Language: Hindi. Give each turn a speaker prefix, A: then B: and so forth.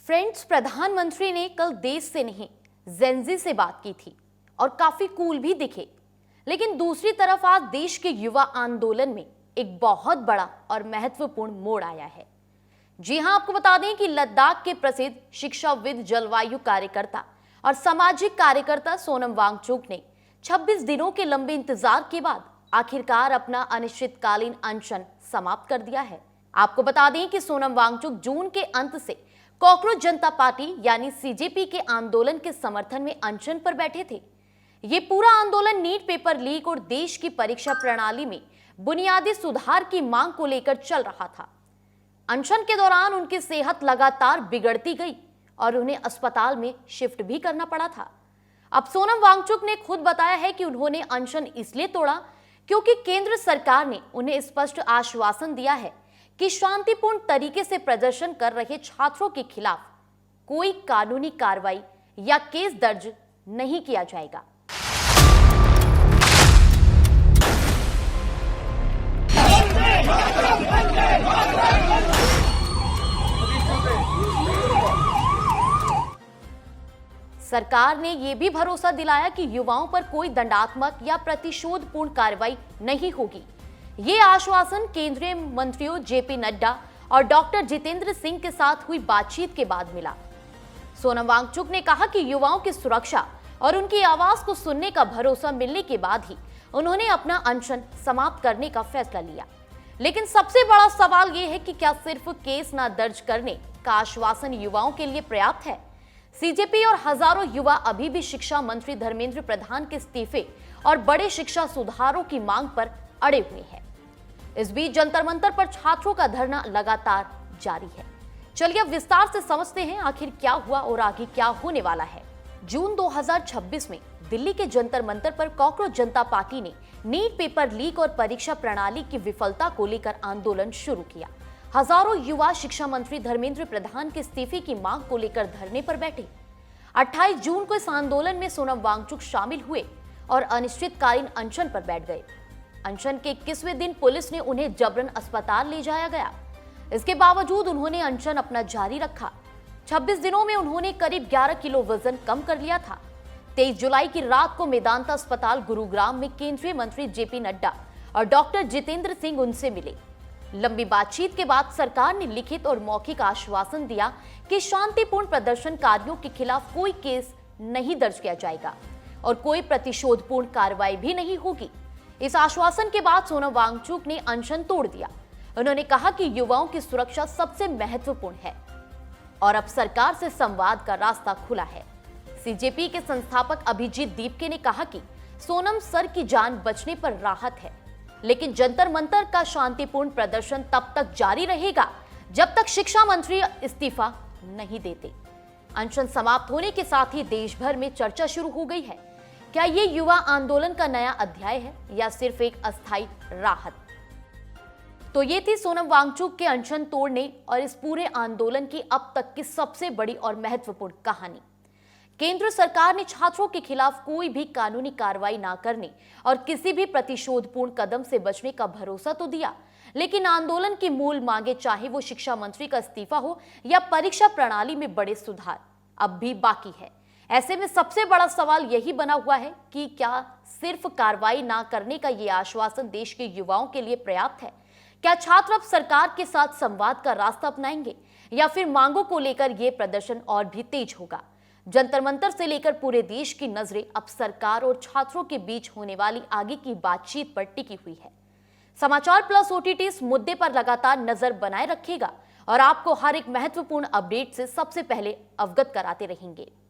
A: फ्रेंड्स, प्रधानमंत्री ने कल देश से नहीं जेनजी से बात की थी और काफी कूल भी दिखे। लेकिन दूसरी तरफ आज देश के युवा आंदोलन में एक बहुत बड़ा और महत्वपूर्ण मोड़ आया है। जी हां, आपको बता दें कि लद्दाख के प्रसिद्ध शिक्षाविद, जलवायु कार्यकर्ता और सामाजिक कार्यकर्ता सोनम वांगचुक ने 26 दिनों के लंबे इंतजार के बाद आखिरकार अपना अनिश्चितकालीन अनशन समाप्त कर दिया है। आपको बता दें कि सोनम वांगचुक जून के अंत से कॉकरोच जनता पार्टी यानी सीजेपी के आंदोलन के समर्थन में अनशन पर बैठे थे। ये पूरा आंदोलन नीट पेपर लीक और देश की परीक्षा प्रणाली में बुनियादी सुधार की मांग को लेकर चल रहा था। अनशन के दौरान उनकी सेहत लगातार बिगड़ती गई और उन्हें अस्पताल में शिफ्ट भी करना पड़ा था। अब सोनम वांगचुक ने खुद बताया है कि उन्होंने अनशन इसलिए तोड़ा क्योंकि केंद्र सरकार ने उन्हें स्पष्ट आश्वासन दिया है कि शांतिपूर्ण तरीके से प्रदर्शन कर रहे छात्रों के खिलाफ कोई कानूनी कार्रवाई या केस दर्ज नहीं किया जाएगा। सरकार ने यह भी भरोसा दिलाया कि युवाओं पर कोई दंडात्मक या प्रतिशोधपूर्ण कार्रवाई नहीं होगी। ये आश्वासन केंद्रीय मंत्रियों जेपी नड्डा और डॉक्टर जितेंद्र सिंह के साथ हुई बातचीत के बाद मिला। सोनम वांगचुक ने कहा कि युवाओं की सुरक्षा और उनकी आवाज को सुनने का भरोसा मिलने के बाद ही उन्होंने अपना अनशन समाप्त करने का फैसला लिया। लेकिन सबसे बड़ा सवाल यह है कि क्या सिर्फ केस न दर्ज करने का आश्वासन युवाओं के लिए पर्याप्त है? सीजेपी और हजारों युवा अभी भी शिक्षा मंत्री धर्मेंद्र प्रधान के इस्तीफे और बड़े शिक्षा सुधारों की मांग पर अड़े हुए हैं। इस बीच जंतर मंतर पर छात्रों का धरना लगातार जारी है। चलिए अब विस्तार से समझते हैं आखिर क्या हुआ और आगे क्या होने वाला है। जून 2026 में दिल्ली के जंतर मंतर पर कॉकरोच जनता पार्टी ने नीट पेपर लीक और परीक्षा प्रणाली की विफलता को लेकर आंदोलन शुरू किया। हजारों युवा शिक्षा मंत्री धर्मेंद्र प्रधान के इस्तीफे की मांग को लेकर धरने पर बैठे। 28 जून को इस आंदोलन में सोनम वांगचुक शामिल हुए और अनिश्चितकालीन अनशन पर बैठ गए। अनशन के 21वें दिन पुलिस ने उन्हें जबरन अस्पताल ले जाया गया। इसके बावजूद उन्होंने अनशन अपना जारी रखा। 26 दिनों में उन्होंने करीब 11 किलो वजन कम कर लिया था। 23 जुलाई की रात को मेदांता अस्पताल गुरुग्राम में केंद्रीय मंत्री जेपी नड्डा और डॉक्टर जितेंद्र सिंह उनसे मिले। लंबी बातचीत के बाद सरकार ने लिखित और मौखिक आश्वासन दिया कि शांतिपूर्ण प्रदर्शनकारियों के खिलाफ कोई केस नहीं दर्ज किया जाएगा और कोई प्रतिशोधपूर्ण कार्रवाई भी नहीं होगी। इस आश्वासन के बाद सोनम वांगचुक ने अनशन तोड़ दिया। उन्होंने कहा कि युवाओं की सुरक्षा सबसे महत्वपूर्ण है और अब सरकार से संवाद का रास्ता खुला है। सीजेपी के संस्थापक अभिजीत दीपके ने कहा कि सोनम सर की जान बचने पर राहत है, लेकिन जंतर मंतर का शांतिपूर्ण प्रदर्शन तब तक जारी रहेगा जब तक शिक्षा मंत्री इस्तीफा नहीं देते। अनशन समाप्त होने के साथ ही देश भर में चर्चा शुरू हो गई है। क्या ये युवा आंदोलन का नया अध्याय है या सिर्फ एक अस्थायी राहत? तो ये थी सोनम वांगचुक के अनशन तोड़ने और इस पूरे आंदोलन की अब तक की सबसे बड़ी और महत्वपूर्ण कहानी। केंद्र सरकार ने छात्रों के खिलाफ कोई भी कानूनी कार्रवाई ना करने और किसी भी प्रतिशोधपूर्ण कदम से बचने का भरोसा तो दिया, लेकिन आंदोलन की मूल मांगे, चाहे वो शिक्षा मंत्री का इस्तीफा हो या परीक्षा प्रणाली में बड़े सुधार, अब भी बाकी है। ऐसे में सबसे बड़ा सवाल यही बना हुआ है कि क्या सिर्फ कार्रवाई ना करने का ये आश्वासन देश के युवाओं के लिए पर्याप्त है? क्या छात्र अब सरकार के साथ संवाद का रास्ता अपनाएंगे या फिर मांगों को लेकर ये प्रदर्शन और भी तेज होगा? जंतर मंतर से लेकर पूरे देश की नजरें अब सरकार और छात्रों के बीच होने वाली आगे की बातचीत पर टिकी हुई है। समाचार प्लस ओटीटी इस मुद्दे पर लगातार नजर बनाए रखेगा और आपको हर एक महत्वपूर्ण अपडेट से सबसे पहले अवगत कराते रहेंगे।